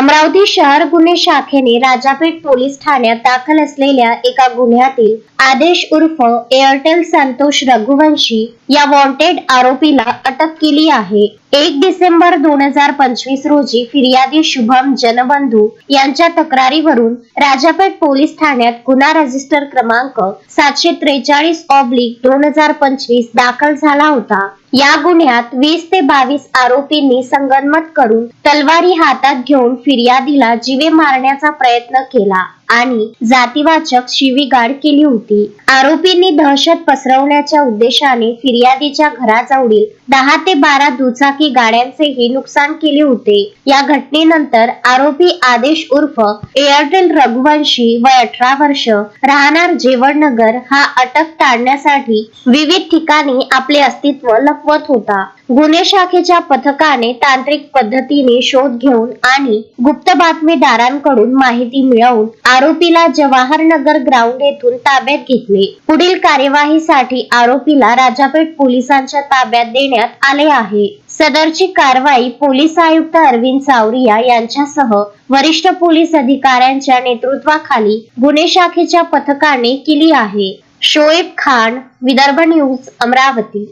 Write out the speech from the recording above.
अमरावती शहर गुन्हे शाखेने राजापेठ पोलीस ठाण्यात दाखल असलेल्या एका गुन्ह्यातील आदेश उर्फ एअरटेल संतोष रघुवंशी या वॉन्टेड आरोपीला अटक केली आहे। 1 डिसेंबर 2025 रोजी फिर्यादी शुभम जनबंधू यांच्या तक्रारीवरून राजापेठ पोलीस ठाण्यात गुन्हा रजिस्टर क्रमांक 743/2025 दाखल झाला होता। या गुन्ह्यात 20 ते 22 आरोपींनी संगनमत करून तलवारी हातात घेऊन फिर्यादीला जीवे मारण्याचा प्रयत्न केला आणि जातीवाचक शिवीगाळ केली होती। आरोपींनी दहशत पसरवण्याच्या उद्देशाने फिर्यादीच्या घराजवळील 10 ते 12 दुचाकी गाड्यांचेही नुकसान केले होते। या घटनेनंतर आरोपी आदेश उर्फ एअरटेल रघुवंशी वय 18 वर्ष राहणार जेवणनगर हा अटक टाळण्यासाठी विविध ठिकाणी आपले अस्तित्व लपवत होता। गुन्हे शाखेच्या पथकाने तांत्रिक पद्धतीने शोध घेऊन आणि गुप्त बातमीदारांकडून माहिती मिळवून आरोपीला जवाहरनगर ग्राउंड येथून ताब्यात घेतले। पुढील कार्यवाहीसाठी आरोपीला राजापेठ पोलिसांच्या ताब्यात देण्यात आले आहे। सदरची कारवाई पोलीस आयुक्त अरविंद सावरिया यांच्यासह वरिष्ठ पोलीस अधिकाऱ्यांच्या नेतृत्वाखाली गुन्हे शाखेच्या पथकाने केली आहे। शोएब खान, विदर्भ न्यूज, अमरावती।